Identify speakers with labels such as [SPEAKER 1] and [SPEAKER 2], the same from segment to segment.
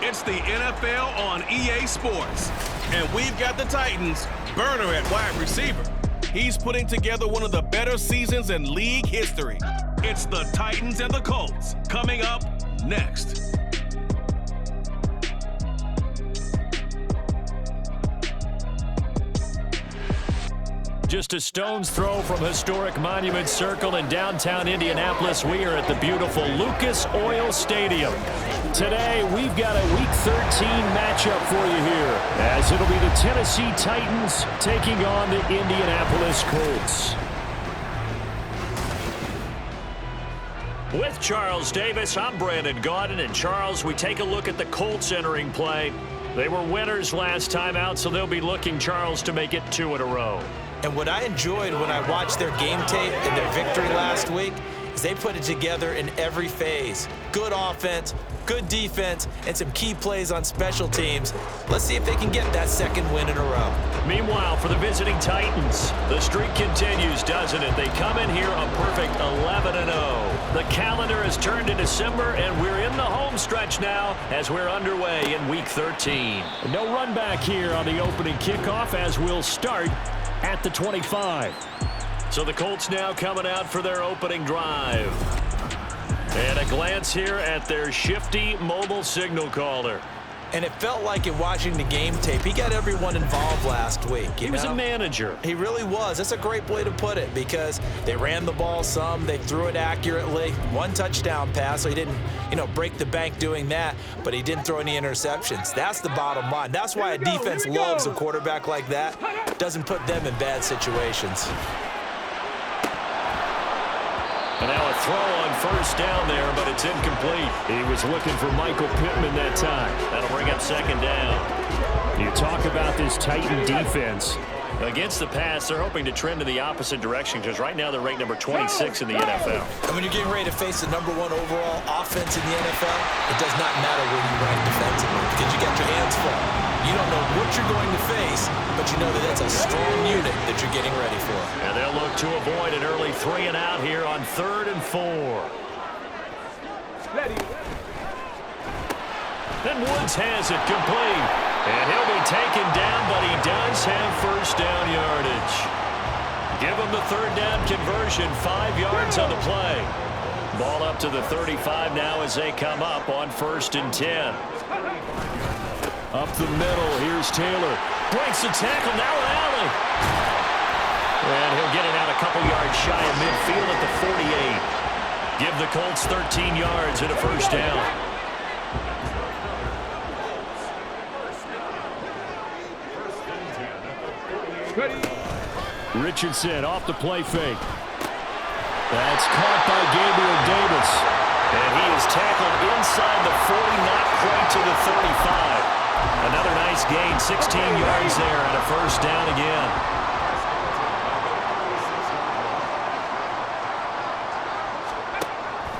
[SPEAKER 1] It's the NFL on EA Sports. And we've got the Titans' burner at wide receiver. He's putting together one of the better seasons in league history. It's the Titans and the Colts coming up next.
[SPEAKER 2] Just a stone's throw from historic Monument Circle in downtown Indianapolis, we are at the beautiful Lucas Oil Stadium. Today, we've got a Week 13 matchup for you here, as it'll be the Tennessee Titans taking on the Indianapolis Colts. With Charles Davis, I'm Brandon Gaudin, and Charles, we take a look at the Colts entering play. They were winners last time out, so they'll be looking, Charles, to make it 2 in a row.
[SPEAKER 3] And what I enjoyed when I watched their game tape and their victory last week is they put it together in every phase. Good offense, good defense, and some key plays on special teams. Let's see if they can get that second win in a row.
[SPEAKER 2] Meanwhile, for the visiting Titans, the streak continues, doesn't it? They come in here a perfect 11-0. The calendar has turned to December, and we're in the home stretch now as we're underway in Week 13. No run back here on the opening kickoff as we'll start at the 25. So the Colts now coming out for their opening drive. And a glance here at their shifty mobile signal caller.
[SPEAKER 3] And it felt like in watching the game tape, he got everyone involved last week.
[SPEAKER 2] He was a manager.
[SPEAKER 3] He really was. That's a great way to put it because they ran the ball some, they threw it accurately. 1 touchdown pass, so he didn't, break the bank doing that, but he didn't throw any interceptions. That's the bottom line. That's why a defense loves a quarterback like that. Doesn't put them in bad situations.
[SPEAKER 2] And now a throw on first down there, but it's incomplete. He was looking for Michael Pittman that time. That'll bring up second down. You talk about this Titan defense. Against the pass, they're hoping to trend in the opposite direction because right now they're ranked number 26 in the NFL.
[SPEAKER 3] And when you're getting ready to face the #1 overall offense in the NFL, it does not matter where you rank defensively because you got your hands full. You don't know what you're going to face, but you know that that's a strong unit that you're getting ready for.
[SPEAKER 2] And they'll look to avoid an early 3 and out here on 3rd and 4. And Woods has it complete. And he'll be taken down, but he does have first down yardage. Give him the 3rd down conversion, 5 yards on the play. Ball up to the 35 now as they come up on 1st and 10. Up the middle, here's Taylor. Breaks the tackle, now Allen. And he'll get it out a couple yards shy of midfield at the 48. Give the Colts 13 yards and a first down. Richardson off the play fake. That's caught by Gabriel Davis. And he is tackled inside the 40, not quite to the 35. Another nice gain, 16 yards there and a first down again.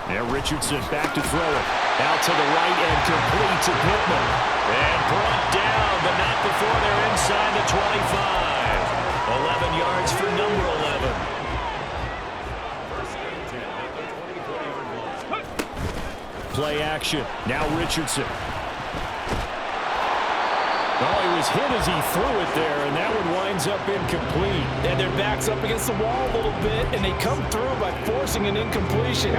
[SPEAKER 2] Now Richardson back to throw it. Out to the right and complete to Pittman. And brought down, but not before they're inside the 25. 11 yards for number 11. Play action. Now Richardson. Oh, he was hit as he threw it there, and that one winds up incomplete.
[SPEAKER 4] And their back's up against the wall a little bit, and they come through by forcing an incompletion.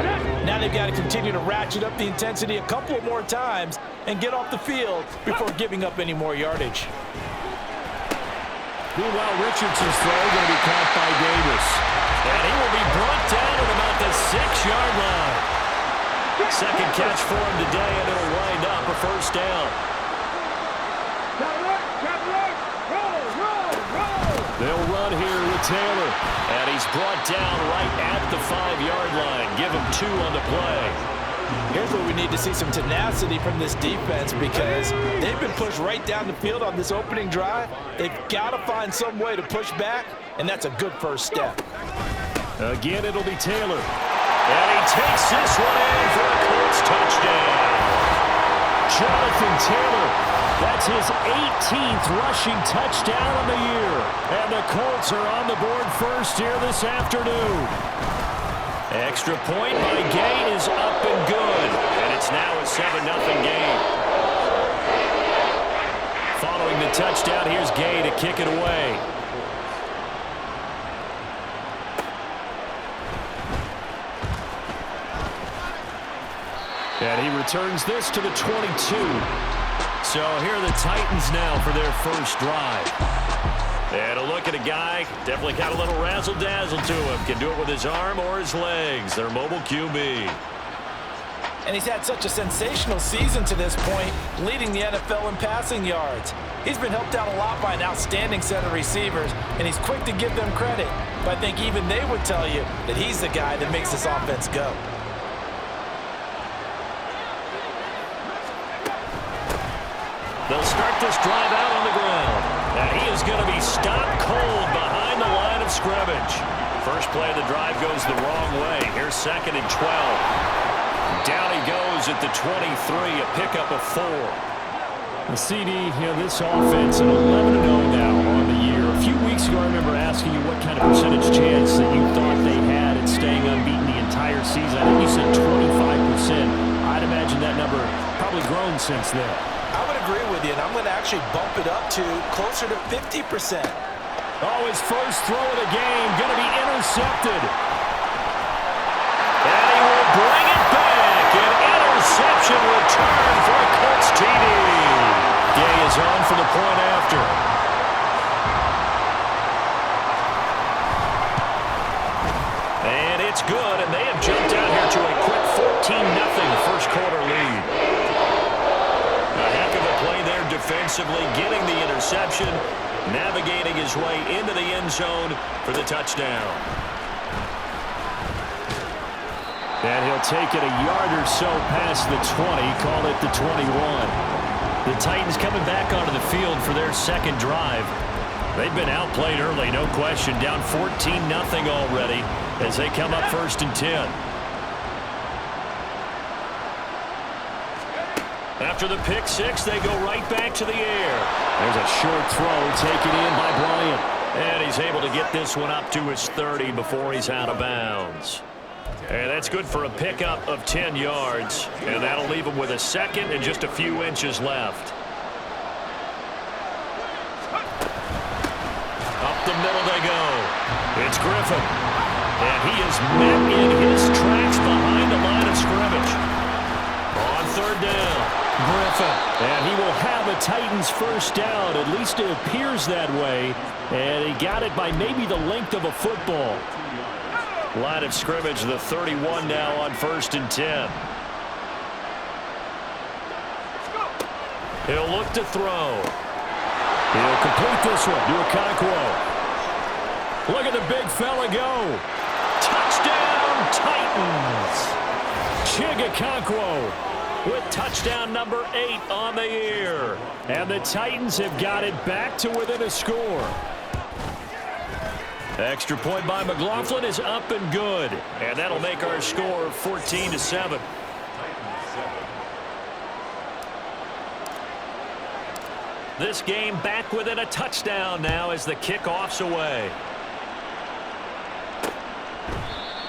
[SPEAKER 4] Now they've got to continue to ratchet up the intensity a couple of more times and get off the field before giving up any more yardage.
[SPEAKER 2] Meanwhile, Richardson's throw going to be caught by Davis. And he will be brought down at about the 6-yard line. Second catch for him today, and it'll wind up a first down. They'll run here with Taylor. And he's brought down right at the 5-yard line. Give him 2 on the play.
[SPEAKER 4] Here's where we need to see some tenacity from this defense because they've been pushed right down the field on this opening drive. They've got to find some way to push back, and that's a good first step.
[SPEAKER 2] Again, it'll be Taylor. And he takes this one in for a Colts touchdown. Jonathan Taylor, that's his 18th rushing touchdown of the year. And the Colts are on the board first here this afternoon. Extra point by Gay is up and good. And it's now a 7-0 game. a touchdown. Here's Gay to kick it away. And he returns this to the 22. So here are the Titans now for their first drive. And a look at a guy, definitely got a little razzle-dazzle to him. Can do it with his arm or his legs. Their mobile QB.
[SPEAKER 4] And he's had such a sensational season to this point, leading the NFL in passing yards. He's been helped out a lot by an outstanding set of receivers, and he's quick to give them credit. But I think even they would tell you that he's the guy that makes this offense go.
[SPEAKER 2] They'll start this drive out on the ground. And he is going to be stopped cold behind the line of scrimmage. First play of the drive goes the wrong way. Here's 2nd and 12. Down he goes at the 23, a pickup of 4.
[SPEAKER 5] The CD, this offense at 11-0 now on the year. A few weeks ago, I remember asking you what kind of percentage chance that you thought they had at staying unbeaten the entire season. I think you said 25%. I'd imagine that number probably grown since then.
[SPEAKER 4] I would agree with you, and I'm going to actually bump it up to closer to 50%.
[SPEAKER 5] Oh, his first throw of the game going to be intercepted.
[SPEAKER 2] And he will bring it back. An interception return for a Colts TD. Gay is on for the point after. And it's good, and they have jumped out here to a quick 14-0 first quarter lead. A heck of a play there defensively, getting the interception, navigating his way into the end zone for the touchdown.
[SPEAKER 5] And he'll take it a yard or so past the 20, call it the 21.
[SPEAKER 2] The Titans coming back onto the field for their second drive. They've been outplayed early, no question, down 14-0 already as they come up 1st and 10. After the pick six, they go right back to the air.
[SPEAKER 5] There's a short throw taken in by Bryant.
[SPEAKER 2] And he's able to get this one up to his 30 before he's out of bounds. And that's good for a pickup of 10 yards. And that'll leave him with a 2nd and just a few inches left. Up the middle they go. It's Griffin. And he is met in his tracks behind the line of scrimmage. On 3rd down.
[SPEAKER 5] Griffin. And he will have a Titans first down. At least it appears that way. And he got it by maybe the length of a football.
[SPEAKER 2] Line of scrimmage, the 31 now on 1st and 10. He'll look to throw.
[SPEAKER 5] He'll complete this one to Okonkwo. Look at the big fella go.
[SPEAKER 2] Touchdown, Titans!
[SPEAKER 5] Chig Okonkwo
[SPEAKER 2] with touchdown number 8 on the year.
[SPEAKER 5] And the Titans have got it back to within a score.
[SPEAKER 2] Extra point by McLaughlin is up and good. And that'll make our score 14-7. This game back within a touchdown now as the kickoff's away.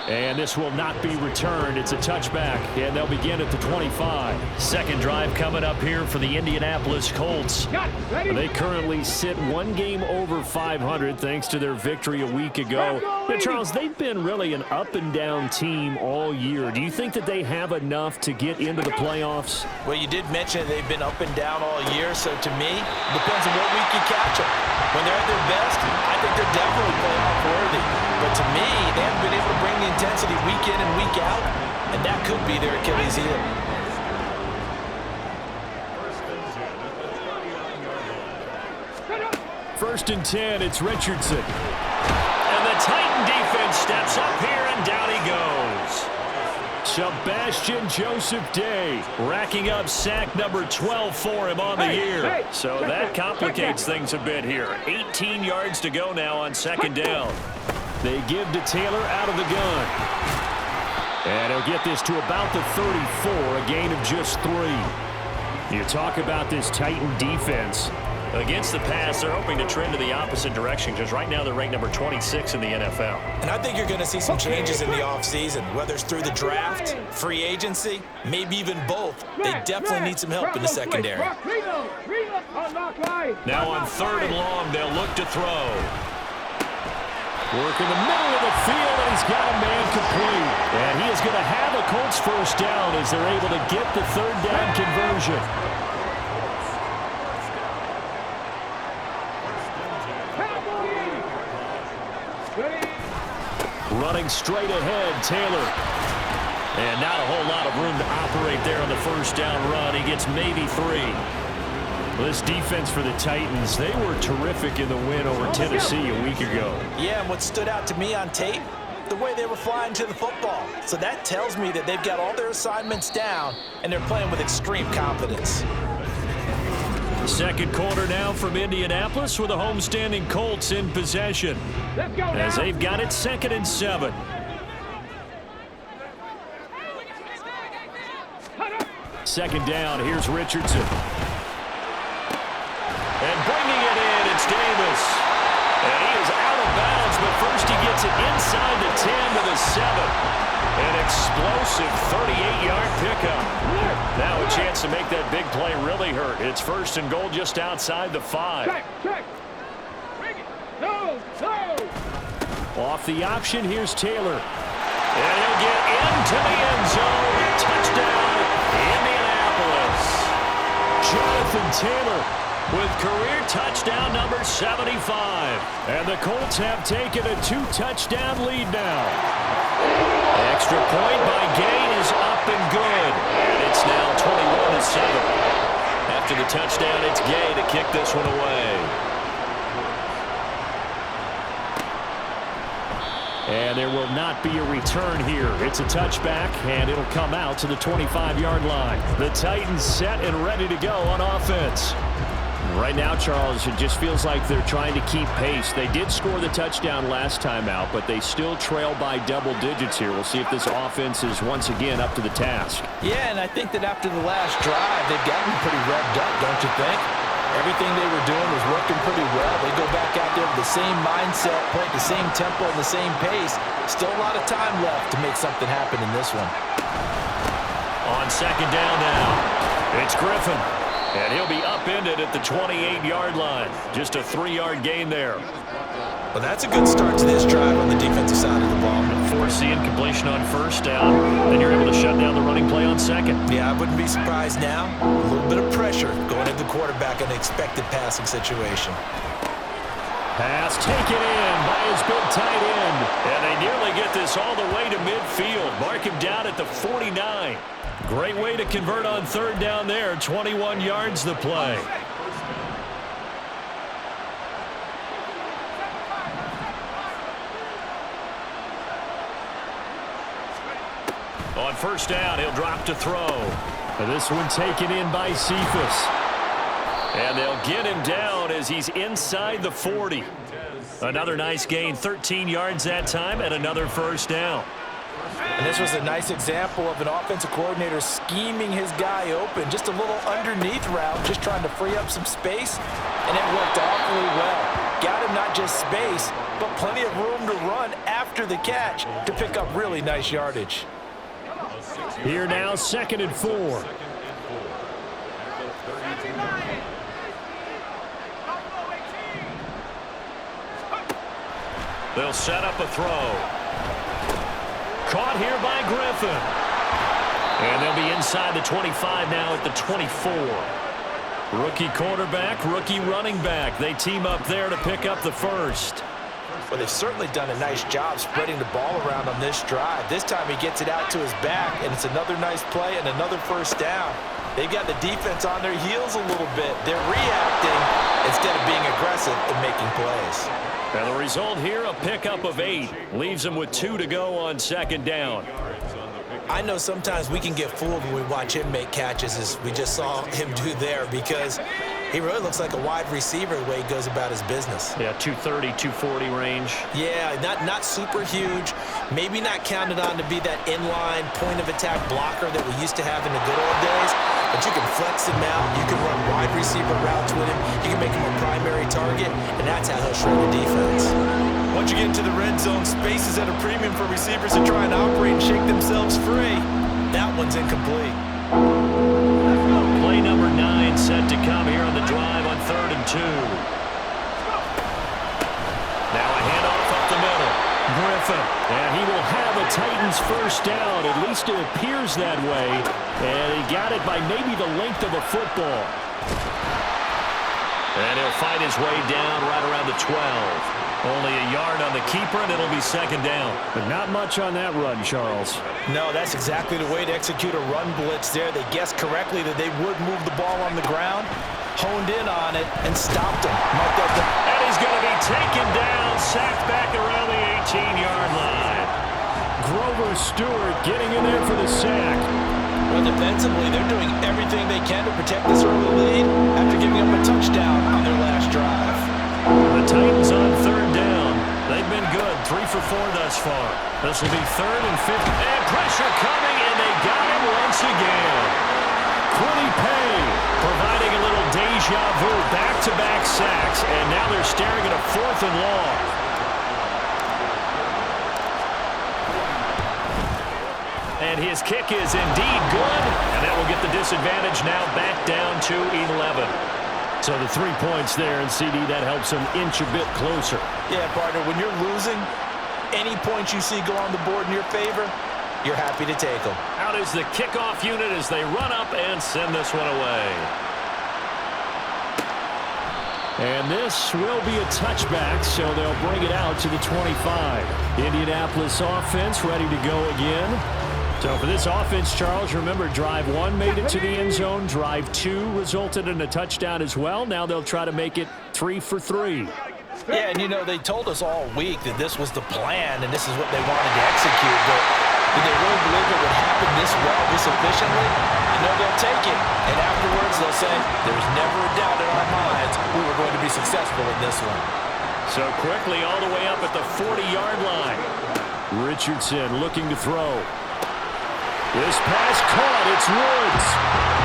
[SPEAKER 5] And this will not be returned. It's a touchback, and they'll begin at the 25.
[SPEAKER 2] Second drive coming up here for the Indianapolis Colts.
[SPEAKER 5] They currently sit one game over 500 thanks to their victory a week ago. But Charles, they've been really an up-and-down team all year. Do you think that they have enough to get into the playoffs?
[SPEAKER 4] Well, you did mention they've been up and down all year, so to me, it depends on what week you catch them. When they're at their best, I think they're definitely playoff worthy. But to me, they haven't been able to bring the intensity week in and week out, and that could be their Achilles heel.
[SPEAKER 5] First and 10, it's Richardson.
[SPEAKER 2] And the Titan defense steps up here, and down he goes.
[SPEAKER 5] Sebastian Joseph Day
[SPEAKER 2] racking up sack number 12 for him on the year. So that complicates things a bit here. 18 yards to go now on 2nd down.
[SPEAKER 5] They give to Taylor out of the gun. And he'll get this to about the 34, a gain of just 3. You talk about this Titan defense.
[SPEAKER 2] Against the pass, they're hoping to trend in the opposite direction because right now they're ranked number 26 in the NFL.
[SPEAKER 4] And I think you're going to see some changes in the offseason, whether it's through the draft, free agency, maybe even both. They definitely need some help in the secondary.
[SPEAKER 2] Now on 3rd and long, they'll look to throw. Work in the middle of the field, and he's got a man complete. And he is going to have a Colts first down as they're able to get the 3rd down conversion. Running straight ahead, Taylor. And not a whole lot of room to operate there on the first down run. He gets maybe 3. Well, this defense for the Titans, they were terrific in the win over Tennessee a week ago.
[SPEAKER 4] Yeah, and what stood out to me on tape, the way they were flying to the football. So that tells me that they've got all their assignments down, and they're playing with extreme confidence.
[SPEAKER 2] Second quarter now from Indianapolis with the homestanding Colts in possession. As they've got it 2nd and 7. Second down, here's Richardson. And bringing it in, it's Davis. And he is out of bounds, but first he gets it inside the 10 to the 7. An explosive 38-yard pickup. Now a chance to make that big play really hurt. It's 1st and goal just outside the 5.
[SPEAKER 6] Check. No.
[SPEAKER 2] Off the option, here's Taylor. And he'll get into the end zone. Touchdown, Indianapolis. Jonathan Taylor with career touchdown number 75. And the Colts have taken a 2-touchdown lead now. Extra point by Gay is up and good. And it's now 21-7. After the touchdown, it's Gay to kick this one away. And there will not be a return here. It's a touchback, and it'll come out to the 25-yard line. The Titans set and ready to go on offense. Right now, Charles, it just feels like they're trying to keep pace. They did score the touchdown last time out, but they still trail by double digits here. We'll see if this offense is once again up to the task.
[SPEAKER 4] Yeah, and I think that after the last drive, they've gotten pretty revved up, don't you think? Everything they were doing was working pretty well. They go back out there with the same mindset, play at the same tempo and the same pace. Still a lot of time left to make something happen in this one.
[SPEAKER 2] On second down now, it's Griffin. And he'll be upended at the 28-yard line. Just a 3-yard gain there.
[SPEAKER 4] Well, that's a good start to this drive on the defensive side of the ball.
[SPEAKER 2] Force the incompletion on first down. Then you're able to shut down the running play on second.
[SPEAKER 4] Yeah, I wouldn't be surprised now. A little bit of pressure going into the quarterback in an expected passing situation.
[SPEAKER 2] Pass taken in by his big tight end. And they nearly get this all the way to midfield. Mark him down at the 49. Great way to convert on third down there. 21 yards the play. On first down, he'll drop to throw. This one taken in by Cephas. And they'll get him down as he's inside the 40. Another nice gain, 13 yards that time, and another first down.
[SPEAKER 4] And this was a nice example of an offensive coordinator scheming his guy open. Just a little underneath route, just trying to free up some space, and it worked awfully well. Got him not just space, but plenty of room to run after the catch to pick up really nice yardage.
[SPEAKER 2] Here now, 2nd and 4. They'll set up a throw. Caught here by Griffin. And they'll be inside the 25 now at the 24. Rookie quarterback, rookie running back. They team up there to pick up the first.
[SPEAKER 4] Well, they've certainly done a nice job spreading the ball around on this drive. This time he gets it out to his back, and it's another nice play and another first down. They've got the defense on their heels a little bit. They're reacting instead of being aggressive and making plays.
[SPEAKER 2] And the result here, a pickup of 8. Leaves them with 2 to go on second down.
[SPEAKER 4] I know sometimes we can get fooled when we watch him make catches, as we just saw him do there, because he really looks like a wide receiver the way he goes about his business.
[SPEAKER 2] Yeah, 230, 240 range.
[SPEAKER 4] Yeah, not super huge. Maybe not counted on to be that inline point-of-attack blocker that we used to have in the good old days. But you can flex him out. You can run wide receiver routes with him. You can make him a primary target, and that's how he'll shred the defense. Once you get into the red zone, space is at a premium for receivers to try and operate and shake themselves free. That one's incomplete.
[SPEAKER 2] Play number 9 set to come here on the drive on
[SPEAKER 5] Titans first down. At least it appears that way. And he got it by maybe the length of a football.
[SPEAKER 2] And he'll fight his way down right around the 12. Only a yard on the keeper, and it'll be second down.
[SPEAKER 5] But not much on that run, Charles.
[SPEAKER 4] No, that's exactly the way to execute a run blitz there. They guessed correctly that they would move the ball on the ground, honed in on it, and stopped him.
[SPEAKER 2] And he's going to be taken down, sacked back around the 18-yard line.
[SPEAKER 5] Grover Stewart getting in there for the sack.
[SPEAKER 4] Well, defensively, they're doing everything they can to protect this early lead after giving up a touchdown on their last drive.
[SPEAKER 2] The Titans on third down. They've been good, 3 for 4 thus far. This will be 3rd and 50. And pressure coming, and they got him once again. Kwity Paye providing a little deja vu, back-to-back sacks, and now they're staring at a 4th and long. And his kick is indeed good, and that will get the disadvantage now back down to 11.
[SPEAKER 5] So the 3 points there, and CD, that helps them inch a bit closer.
[SPEAKER 4] Yeah, partner, when you're losing, any points you see go on the board in your favor, you're happy to take them.
[SPEAKER 2] Out is the kickoff unit as they run up and send this one away.
[SPEAKER 5] And this will be a touchback, so they'll bring it out to the 25. Indianapolis offense ready to go again. So for this offense, Charles, remember, drive 1 made it to the end zone. Drive 2 resulted in a touchdown as well. Now they'll try to make it 3 for 3.
[SPEAKER 4] Yeah, and you know, they told us all week that this was the plan and this is what they wanted to execute, but did they really believe it would happen this well, this efficiently? You know, they'll take it, and afterwards they'll say, there's never a doubt in our minds we were going to be successful in this one.
[SPEAKER 2] So quickly all the way up at the 40-yard line.
[SPEAKER 5] Richardson looking to throw. This pass caught. It's Woods.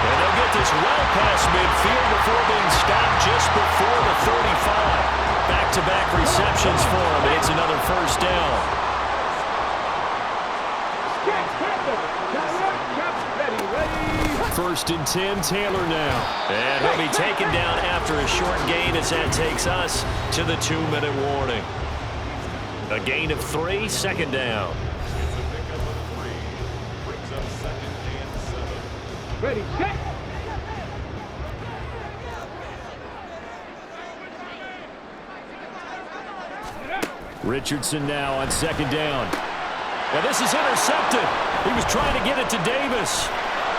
[SPEAKER 2] And they'll get this well past midfield before being stopped just before the 35. Back-to-back receptions for him, and it's another first down.
[SPEAKER 5] 1st and 10, Taylor now.
[SPEAKER 2] And he'll be taken down after a short gain as that takes us to the 2-minute warning. A gain of 3, second down.
[SPEAKER 6] Ready, set.
[SPEAKER 5] Richardson now on 2nd down.
[SPEAKER 2] Now this is intercepted. He was trying to get it to Davis.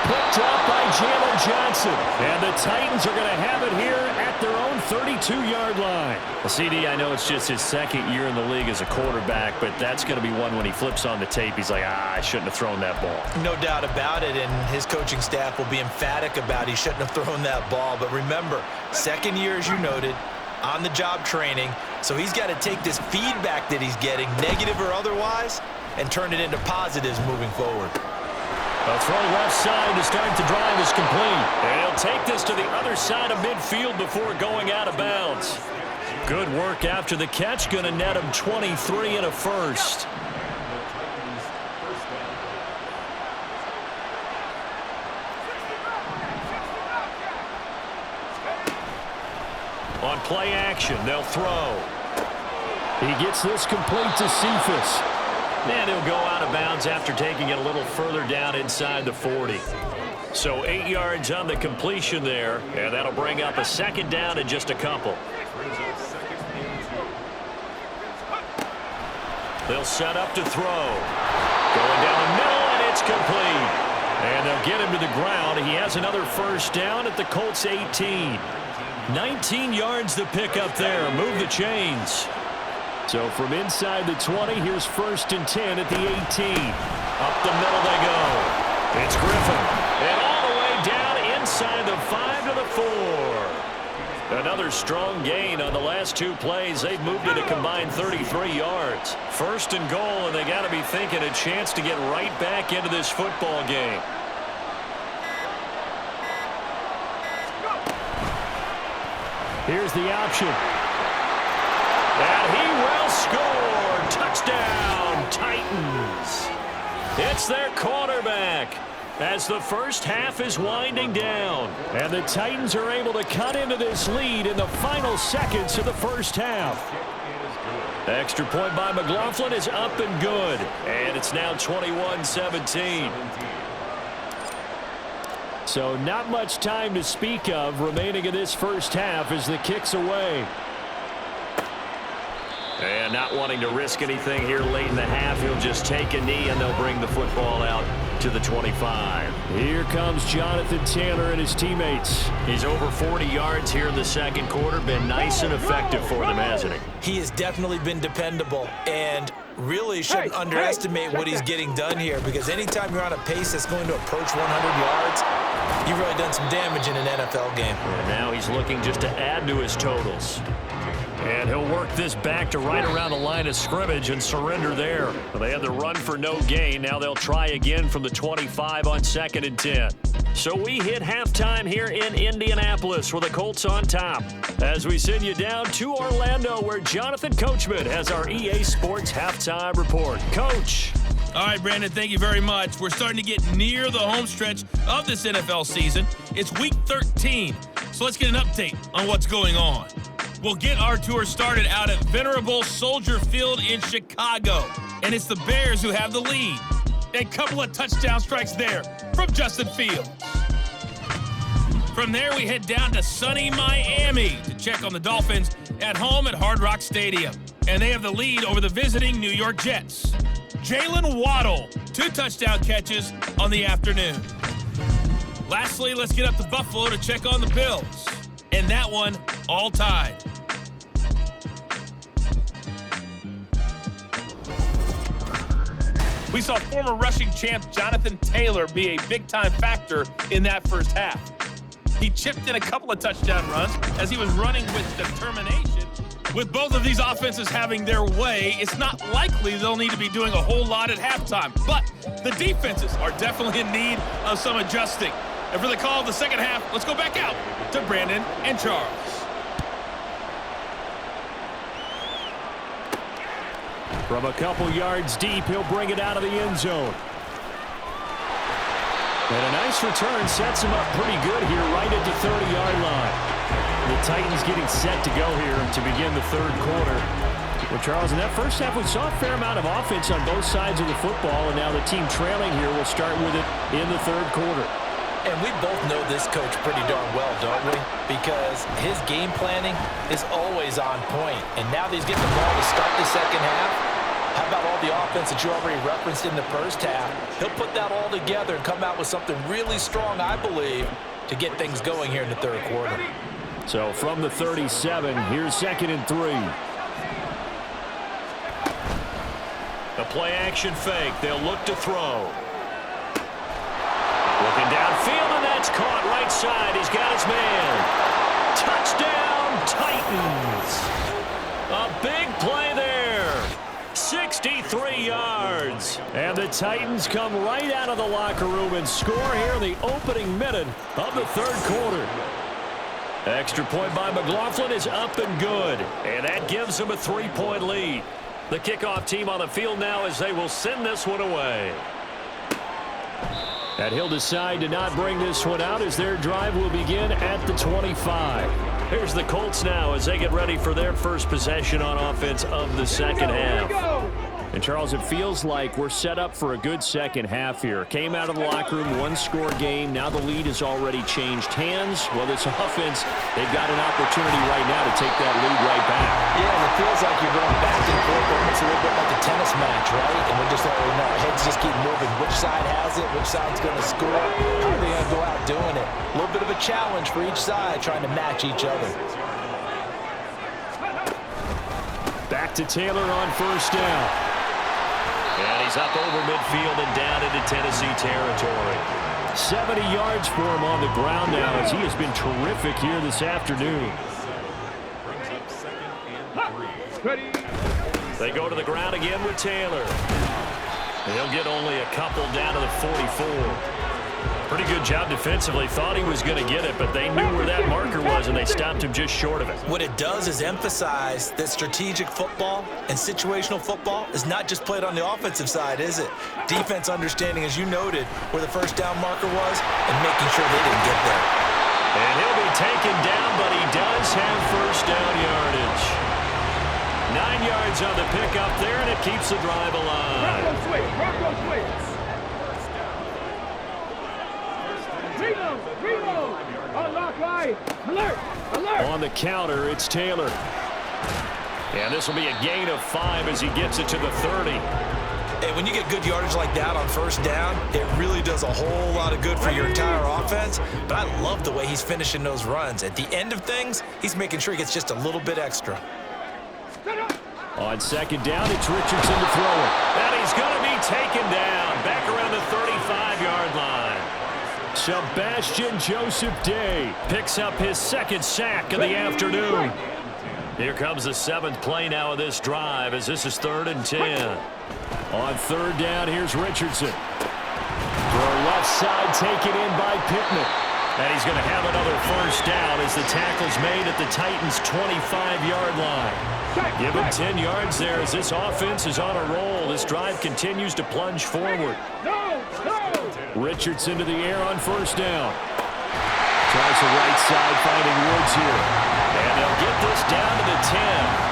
[SPEAKER 5] Picked up by Jalen Johnson. And the Titans are going to have it here at their own 32-yard line.
[SPEAKER 2] Well, CD, I know it's just his 2nd year in the league as a quarterback, but that's going to be one when he flips on the tape. He's like, I shouldn't have thrown that ball.
[SPEAKER 4] No doubt about it, and his coaching staff will be emphatic about he shouldn't have thrown that ball. But remember, 2nd year, as you noted, on-the-job training, so he's got to take this feedback that he's getting, negative or otherwise, and turn it into positives moving forward.
[SPEAKER 2] A throw left side to start the drive is complete. And he'll take this to the other side of midfield before going out of bounds. Good work after the catch. Going to net him 23 and a first. On play action, they'll throw.
[SPEAKER 5] He gets this complete to Cephas.
[SPEAKER 2] And he'll go out of bounds after taking it a little further down inside the 40. So 8 yards on the completion there, and that'll bring up a 2nd down in just a couple. They'll set up to throw. Going down the middle, and it's complete. And they'll get him to the ground. He has another first down at the Colts 18. 19 yards to pick up there. Move the chains.
[SPEAKER 5] So from inside the 20, here's 1st and 10 at the 18.
[SPEAKER 2] Up the middle they go. It's Griffin. And all the way down inside the 5 to the 4. Another strong gain on the last 2 plays. They've moved it a combined 33 yards. 1st and goal, and they got to be thinking a chance to get right back into this football game.
[SPEAKER 5] Here's the option.
[SPEAKER 2] And he will score. Touchdown, Titans. It's their quarterback as the first half is winding down.
[SPEAKER 5] And the Titans are able to cut into this lead in the final seconds of the first half.
[SPEAKER 2] Extra point by McLaughlin is up and good. And it's now 21-17.
[SPEAKER 5] So not much time to speak of remaining in this first half as the kick's away.
[SPEAKER 2] And not wanting to risk anything here late in the half, he'll just take a knee and they'll bring the football out to the 25.
[SPEAKER 5] Here comes Jonathan Taylor and his teammates.
[SPEAKER 2] He's over 40 yards here in the second quarter. Been nice and effective for them, hasn't he?
[SPEAKER 3] He has definitely been dependable and really shouldn't underestimate what he's getting done here, because anytime you're on a pace that's going to approach 100 yards, you've really done some damage in an NFL game.
[SPEAKER 2] And now he's looking just to add to his totals. And he'll work this back to right around the line of scrimmage and surrender there. Well, they had the run for no gain. Now they'll try again from the 25 on 2nd and 10. So we hit halftime here in Indianapolis with the Colts on top. As we send you down to Orlando, where Jonathan Coachman has our EA Sports halftime report. Coach.
[SPEAKER 1] All right, Brandon, thank you very much. We're starting to get near the home stretch of this NFL season. It's week 13, so let's get an update on what's going on. We'll get our tour started out at Venerable Soldier Field in Chicago, and it's the Bears who have the lead. A couple of touchdown strikes there from Justin Fields. From there, we head down to sunny Miami to check on the Dolphins at home at Hard Rock Stadium, and they have the lead over the visiting New York Jets. Jalen Waddle, 2 touchdown catches on the afternoon. Lastly, let's get up to Buffalo to check on the Bills. And that one, all tied. We saw former rushing champ Jonathan Taylor be a big-time factor in that first half. He chipped in a couple of touchdown runs as he was running with determination. With both of these offenses having their way, it's not likely they'll need to be doing a whole lot at halftime. But the defenses are definitely in need of some adjusting. And for the call of the second half, let's go back out to Brandon and Charles.
[SPEAKER 5] From a couple yards deep, he'll bring it out of the end zone. And a nice return sets him up pretty good here right at the 30-yard line. The Titans getting set to go here to begin the third quarter. Well, Charles, in that first half, we saw a fair amount of offense on both sides of the football, and now the team trailing here will start with it in the third quarter.
[SPEAKER 3] And we both know this coach pretty darn well, don't we? Because his game planning is always on point. And now that he's getting the ball to start the second half, how about all the offense that you already referenced in the first half? He'll put that all together and come out with something really strong, I believe, to get things going here in the third quarter.
[SPEAKER 5] So from the 37, here's 2nd and 3.
[SPEAKER 2] The play action fake. They'll look to throw. Looking downfield, and that's caught right side. He's got his man. Touchdown, Titans. A big play there. 63 yards.
[SPEAKER 5] And the Titans come right out of the locker room and score here in the opening minute of the third quarter.
[SPEAKER 2] Extra point by McLaughlin is up and good. And that gives them a 3-point lead. The kickoff team on the field now as they will send this one away.
[SPEAKER 5] And he'll decide to not bring this one out as their drive will begin at the 25.
[SPEAKER 2] Here's the Colts now as they get ready for their first possession on offense of the second half.
[SPEAKER 5] And, Charles, it feels like we're set up for a good second half here. Came out of the locker room, 1-score game. Now the lead has already changed hands. Well, this offense, they've got an opportunity right now to take that lead right back.
[SPEAKER 3] Yeah, and it feels like you're going back and forth. It's a little bit like a tennis match, right? And we're just letting our heads just keep moving. Which side has it? Which side's going to score? How are they going to go out doing it? A little bit of a challenge for each side, trying to match each other.
[SPEAKER 5] Back to Taylor on first down.
[SPEAKER 2] And he's up over midfield and down into Tennessee territory.
[SPEAKER 5] 70 yards for him on the ground now as he has been terrific here this afternoon.
[SPEAKER 2] They go to the ground again with Taylor. And he'll get only a couple down to the 44. Pretty good job defensively. Thought he was going to get it, but they knew where that marker was, and they stopped him just short of it.
[SPEAKER 3] What it does is emphasize that strategic football and situational football is not just played on the offensive side, is it? Defense understanding, as you noted, where the first down marker was and making sure they didn't get there.
[SPEAKER 2] And he'll be taken down, but he does have first down yardage. 10 yards on the pickup there, and it keeps the drive alive.
[SPEAKER 6] Bronco switch. Reload. Unlock line. Alert.
[SPEAKER 2] On the counter, it's Taylor. And this will be a gain of 5 as he gets it to the 30.
[SPEAKER 3] And when you get good yardage like that on first down, it really does a whole lot of good for your entire offense. But I love the way he's finishing those runs. At the end of things, he's making sure he gets just a little bit extra.
[SPEAKER 2] On second down, it's Richardson to throw it. And he's going to be taken down back around the 35-yard line. Sebastian Joseph Day picks up his second sack of the afternoon. Here comes the 7th play now of this drive as this is 3rd and 10. On third down, here's Richardson. Throw left side taken in by Pittman. And he's going to have another first down as the tackle's made at the Titans' 25-yard line. Give him 10 yards there as this offense is on a roll. This drive continues to plunge forward. Richardson to the air on first down. Tries the right side, finding Woods here. And they'll get this down to the 10.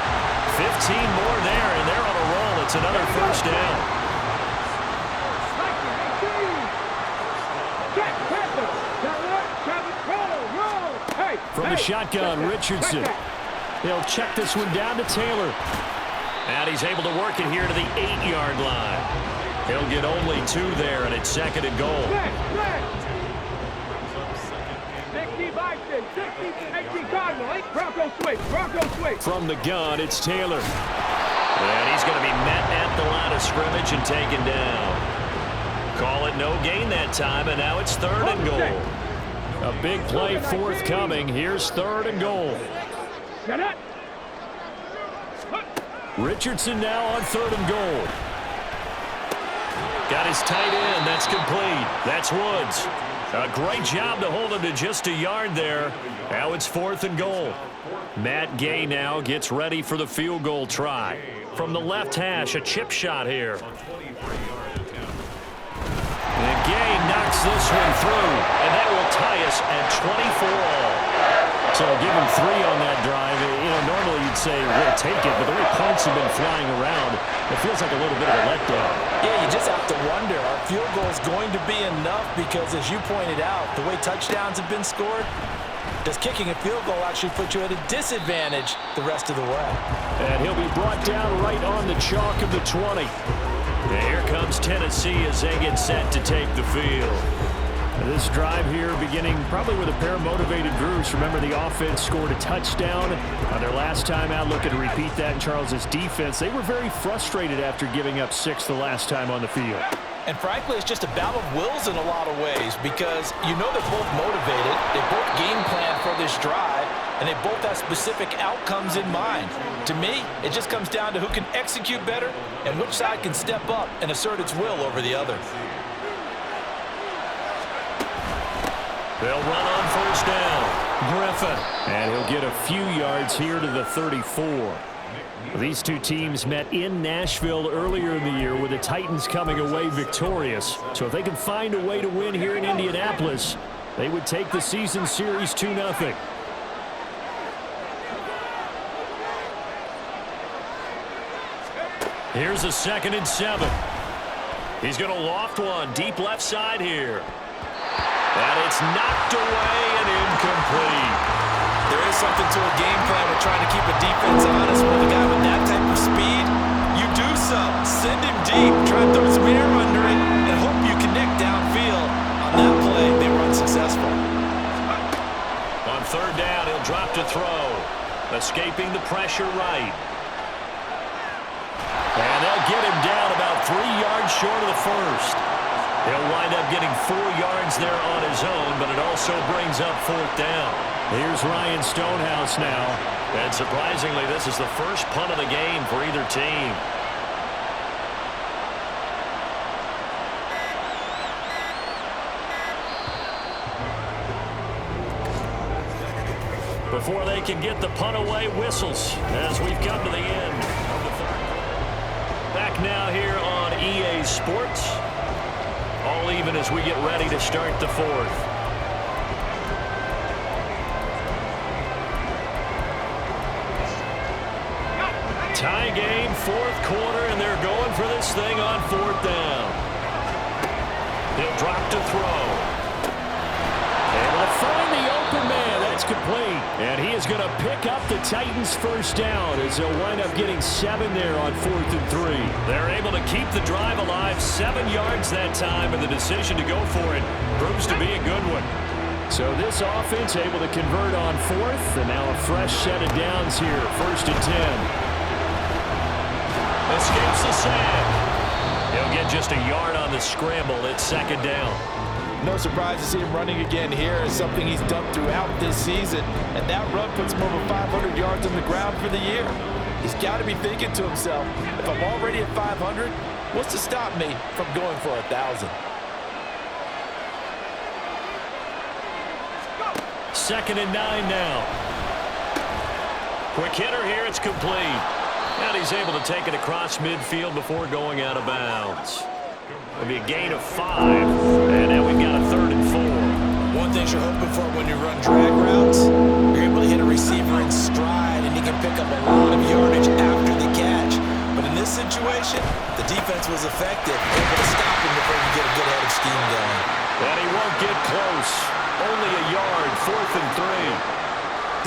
[SPEAKER 2] 15 more there, and they're on a roll. It's another first down. From the shotgun, Richardson. They'll check this one down to Taylor. And he's able to work it here to the 8-yard line. He'll get only 2 there, and it's 2nd and goal. From the gun, it's Taylor. And he's going to be met at the line of scrimmage and taken down. Call it no gain that time, and now it's 3rd and goal. A big play forthcoming. Here's 3rd and goal. Richardson now on 3rd and goal. Got his tight end. That's complete. That's Woods. A great job to hold him to just a yard there. Now it's 4th and goal. Matt Gay now gets ready for the field goal try. From the left hash, a chip shot here. And Gay knocks this one through, and that will tie us at 24 all. So give him 3 on that drive. You know, normally you'd say we'll take it, but the way points have been flying around, it feels like a little bit of a letdown.
[SPEAKER 4] Yeah, you just have to wonder, are field goals going to be enough? Because as you pointed out, the way touchdowns have been scored, does kicking a field goal actually put you at a disadvantage the rest of the way?
[SPEAKER 2] And he'll be brought down right on the chalk of the 20. And here comes Tennessee as they get set to take the field. This drive here beginning probably with a pair of motivated groups. Remember, the offense scored a touchdown on their last time out. Looking to repeat that in Charles's defense. They were very frustrated after giving up 6 the last time on the field.
[SPEAKER 4] And frankly, it's just a battle of wills in a lot of ways because you know they're both motivated. They both game plan for this drive, and they both have specific outcomes in mind. To me, it just comes down to who can execute better and which side can step up and assert its will over the other.
[SPEAKER 2] They'll run on first down. Griffin. And he'll get a few yards here to the 34. These two teams met in Nashville earlier in the year with the Titans coming away victorious. So if they can find a way to win here in Indianapolis, they would take the season series 2-0. Here's a 2nd and 7. He's going to loft one deep left side here. And it's knocked away and incomplete.
[SPEAKER 3] There is something to a game plan with trying to keep a defense honest. With a guy with that type of speed, you do so. Send him deep, try and throw some air under it, and hope you connect downfield. On that play, they were unsuccessful.
[SPEAKER 2] On 3rd down, he'll drop to throw. Escaping the pressure right. And they'll get him down about 3 yards short of the first. He'll wind up getting 4 yards there on his own, but it also brings up 4th down. Here's Ryan Stonehouse now. And surprisingly, this is the first punt of the game for either team. Before they can get the punt away, whistles as we've come to the end of the 3rd. Back now here on EA Sports. All even as we get ready to start the 4th. Tie game, fourth quarter, and they're going for this thing on fourth down. He'll drop to throw. Able to find the open man. That's complete. And he is going to pick up the Titans' first down as they'll wind up getting 7 there on 4th and 3. They're able to keep the drive alive, 7 yards that time, and the decision to go for it proves to be a good one.
[SPEAKER 5] So this offense able to convert on 4th, and now a fresh set of downs here, 1st and 10.
[SPEAKER 2] Escapes the sack. He'll get just a yard on the scramble. It's 2nd down.
[SPEAKER 4] No surprise to see him running again here. Is something he's done throughout this season. And that run puts him over 500 yards on the ground for the year. He's got to be thinking to himself, if I'm already at 500, what's to stop me from going for 1,000?
[SPEAKER 2] 2nd and 9 now. Quick hitter here. It's complete. And he's able to take it across midfield before going out of bounds. It'll be a gain of 5. And now we've got a 3rd and 4.
[SPEAKER 3] One thing you're hoping for when you run drag routes, you're able to hit a receiver in stride, and he can pick up a lot of yardage after the catch. But in this situation, the defense was effective, able to stop him before he get a good head of steam going.
[SPEAKER 2] And he won't get close. Only a yard, 4th and 3.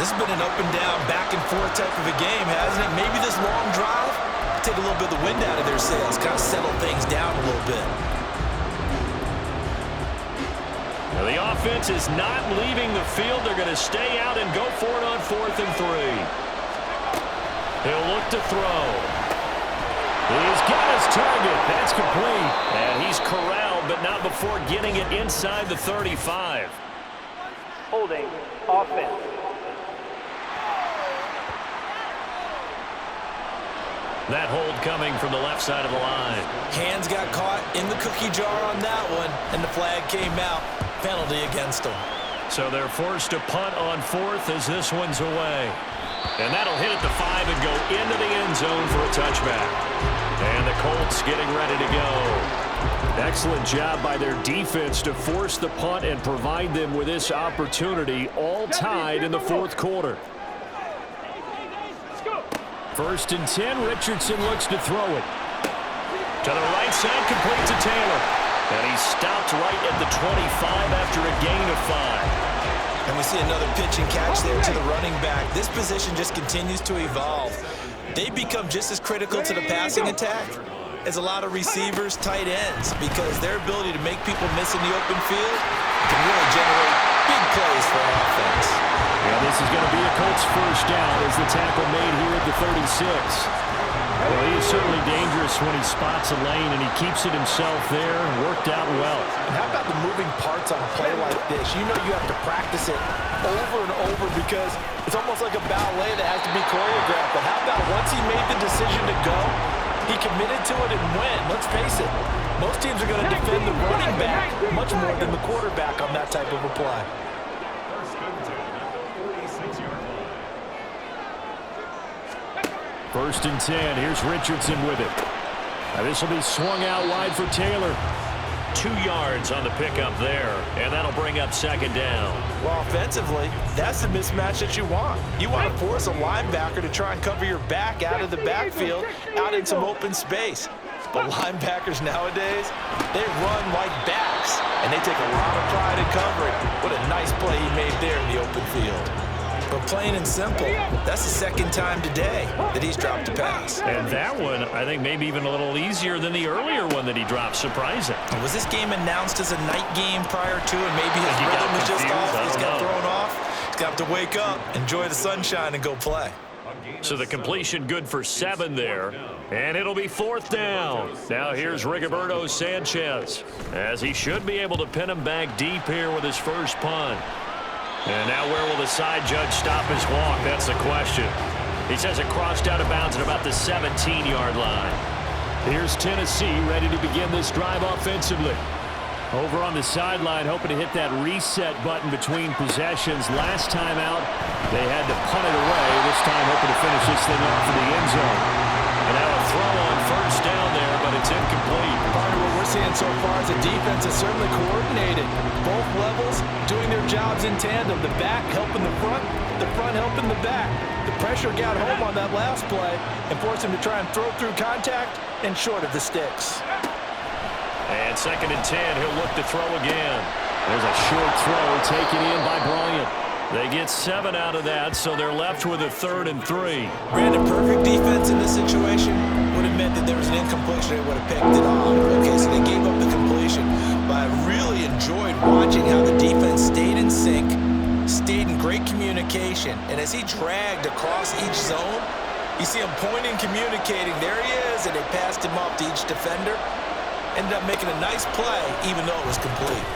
[SPEAKER 3] This has been an up-and-down, back-and-forth type of a game, hasn't it? Maybe this long drive take a little bit of the wind out of their sails, kind of settle things down a little bit.
[SPEAKER 2] Now the offense is not leaving the field. They're going to stay out and go for it on 4th and 3. He'll look to throw. He's got his target. That's complete. And he's corralled, but not before getting it inside the 35.
[SPEAKER 7] Holding offense.
[SPEAKER 2] That hold coming from the left side of the line.
[SPEAKER 3] Hands got caught in the cookie jar on that one, and the flag came out. Penalty against them.
[SPEAKER 2] So they're forced to punt on 4th as this one's away. And that'll hit at the 5 and go into the end zone for a touchback. And the Colts getting ready to go.
[SPEAKER 5] Excellent job by their defense to force the punt and provide them with this opportunity, all tied in the 4th quarter. 1st and 10, Richardson looks to throw it.
[SPEAKER 2] To the right side, complete to Taylor. And he stopped right at the 25 after a gain of 5.
[SPEAKER 3] And we see another pitch and catch there to the running back. This position just continues to evolve. They become just as critical to the passing attack as a lot of receivers, tight ends, because their ability to make people miss in the open field can really generate big plays for an offense.
[SPEAKER 5] Yeah, this is going to be a Colts first down as the tackle made here at the 36. Well, he is certainly dangerous when he spots a lane, and he keeps it himself there. Worked out well.
[SPEAKER 4] And how about the moving parts on a play like this? You know you have to practice it over and over because it's almost like a ballet that has to be choreographed. But how about once he made the decision to go, he committed to it and went. Let's face it, most teams are going to defend the running back much more than the quarterback on that type of a play.
[SPEAKER 5] First and 10. Here's Richardson with it. Now this will be swung out wide for Taylor.
[SPEAKER 2] 2 yards on the pickup there, and that'll bring up 2nd down.
[SPEAKER 4] Well, offensively, that's the mismatch that you want. You want to force a linebacker to try and cover your back out of the backfield, out in some open space. But linebackers nowadays, they run like backs, and they take a lot of pride in covering. What a nice play he made there in the open field.
[SPEAKER 3] But plain and simple, that's the 2nd time today that he's dropped a pass.
[SPEAKER 2] And that one, I think, maybe even a little easier than the earlier one that he dropped. Surprising.
[SPEAKER 3] Was this game announced as a night game prior to, and maybe his rhythm was just off? He's got thrown off. He's got to wake up, enjoy the sunshine, and go play.
[SPEAKER 2] So the completion good for 7 there. And it'll be 4th down. Now here's Rigoberto Sanchez, as he should be able to pin him back deep here with his first punt. And now where will the side judge stop his walk? That's the question. He says it crossed out of bounds at about the 17-yard line.
[SPEAKER 5] Here's Tennessee ready to begin this drive offensively. Over on the sideline, hoping to hit that reset button between possessions. Last time out, they had to punt it away. This time hoping to finish this thing off in the end zone.
[SPEAKER 2] And now a throw on first down there, but it's incomplete.
[SPEAKER 4] Partner, what we're seeing so far is the defense is certainly coordinated. Both levels doing their jobs in tandem. The back helping the front helping the back. The pressure got home on that last play and forced him to try and throw through contact and short of the sticks.
[SPEAKER 2] And 2nd and 10, he'll look to throw again.
[SPEAKER 5] There's a short throw taken in by Bryant.
[SPEAKER 2] They get 7 out of that, so they're left with a 3rd and 3.
[SPEAKER 3] Brandon, perfect defense in this situation would have meant that there was an incompletion. They would have picked it off. Okay, so they gave up the completion. But I really enjoyed watching how the defense stayed in sync, stayed in great communication. And as he dragged across each zone, you see him pointing, communicating. There he is, and they passed him off to each defender. Ended up making a nice play, even though it was complete.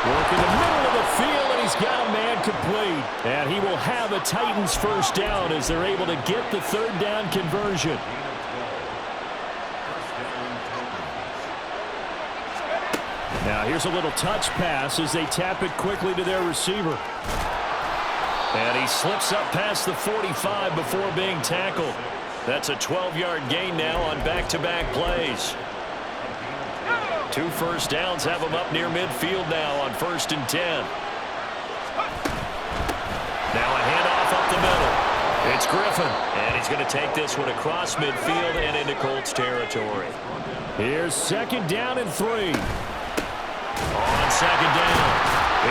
[SPEAKER 5] Working the middle of the field, and he's got a man complete. And he will have a Titans first down as they're able to get the 3rd down conversion. Now here's a little touch pass as they tap it quickly to their receiver.
[SPEAKER 2] And he slips up past the 45 before being tackled. That's a 12-yard gain now on back-to-back plays. 2 first downs have him up near midfield now on 1st and 10. Now a handoff up the middle. It's Griffin, and he's going to take this one across midfield and into Colts territory.
[SPEAKER 5] Here's 2nd down and 3.
[SPEAKER 2] On 2nd down,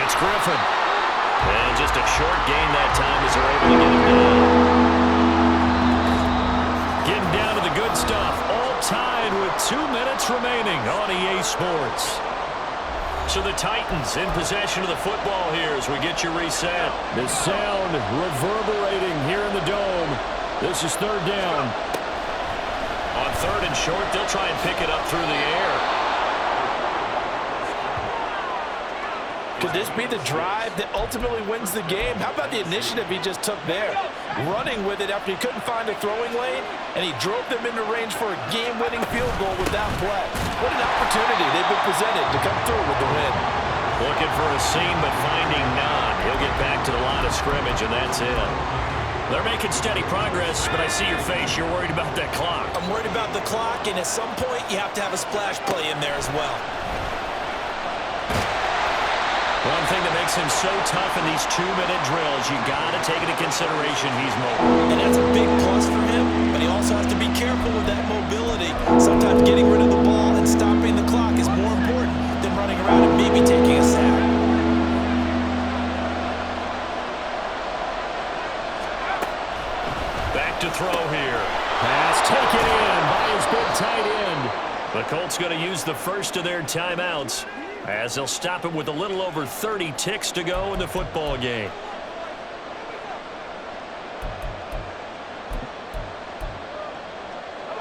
[SPEAKER 2] it's Griffin. And just a short gain that time as they're able to get him down. Getting down to the good stuff. All tied with 2 minutes remaining on EA Sports. So the Titans in possession of the football here as we get you reset.
[SPEAKER 5] The sound reverberating here in the dome. This is 3rd down.
[SPEAKER 2] On 3rd and short, they'll try and pick it up through the air.
[SPEAKER 4] Could this be the drive that ultimately wins the game? How about the initiative he just took there? Running with it after he couldn't find a throwing lane, and he drove them into range for a game-winning field goal with that play. What an opportunity they've been presented to come through with the win.
[SPEAKER 2] Looking for a seam, but finding none. He'll get back to the line of scrimmage, and that's it. They're making steady progress, but I see your face. You're worried about that clock.
[SPEAKER 3] I'm worried about the clock, and at some point, you have to have a splash play in there as well.
[SPEAKER 2] One thing that makes him so tough in these 2-minute drills, you got to take into consideration he's mobile.
[SPEAKER 3] And that's a big plus for him, but he also has to be careful with that mobility. Sometimes getting rid of the ball and stopping the clock is more important than running around and maybe taking a sack.
[SPEAKER 2] Back to throw here.
[SPEAKER 5] Pass taken in by his big tight end.
[SPEAKER 2] The Colts going to use the first of their timeouts as they'll stop it with a little over 30 ticks to go in the football game.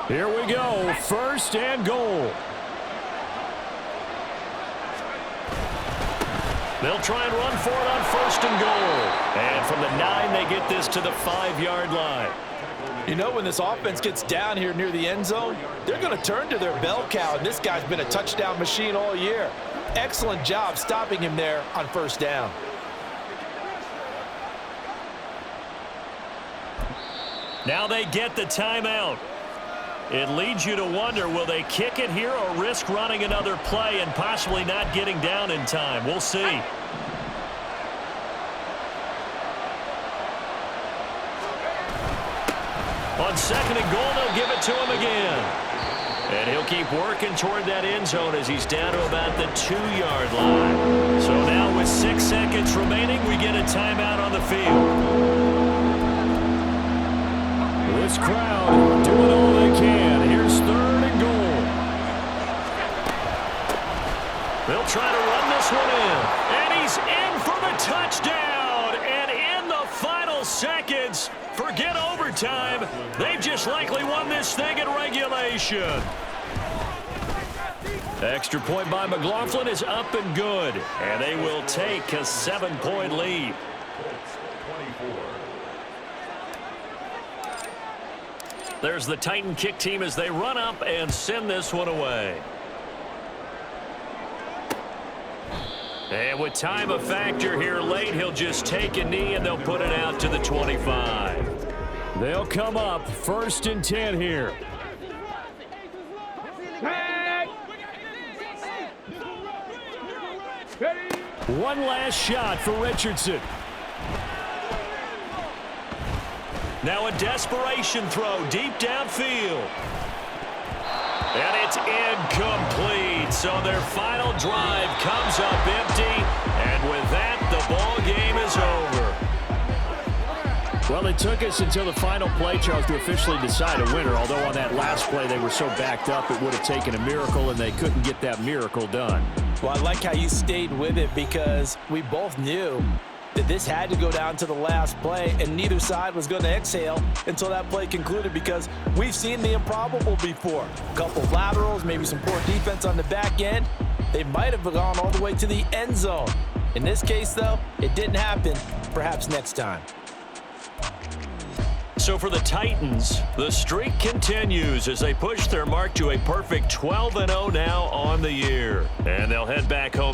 [SPEAKER 5] Here we go, 1st and goal.
[SPEAKER 2] They'll try and run for it on 1st and goal. And from the 9, they get this to the 5-yard line.
[SPEAKER 4] You know, when this offense gets down here near the end zone, they're going to turn to their bell cow, and this guy's been a touchdown machine all year. Excellent job stopping him there on 1st down.
[SPEAKER 2] Now they get the timeout. It leads you to wonder, will they kick it here or risk running another play and possibly not getting down in time? We'll see. On 2nd and goal, they'll give it to him again. And he'll keep working toward that end zone as he's down to about the 2-yard line. So now with 6 seconds remaining, we get a timeout on the field.
[SPEAKER 5] This crowd doing all they can. Here's 3rd and goal.
[SPEAKER 2] They'll try to run this one in. And he's in for the touchdown. And in the final seconds, forget overtime. They've just likely won this thing in regulation. Extra point by McLaughlin is up and good. And they will take a 7-point lead. There's the Titan kick team as they run up and send this one away. And with time a factor here late, he'll just take a knee and they'll put it out to the 25.
[SPEAKER 5] They'll come up 1st and 10 here. One last shot for Richardson.
[SPEAKER 2] Now a desperation throw deep downfield. And it's incomplete. So their final drive comes up empty. And with that, the ball game is over.
[SPEAKER 5] Well, it took us until the final play, Charles, to officially decide a winner. Although on that last play they were so backed up, it would have taken a miracle, and they couldn't get that miracle done.
[SPEAKER 4] Well, I like how you stayed with it because we both knew that this had to go down to the last play, and neither side was going to exhale until that play concluded because we've seen the improbable before. A couple laterals, maybe some poor defense on the back end. They might have gone all the way to the end zone. In this case, though, it didn't happen. Perhaps next time.
[SPEAKER 2] So for the Titans, the streak continues as they push their mark to a perfect 12-0 now on the year. And they'll head back home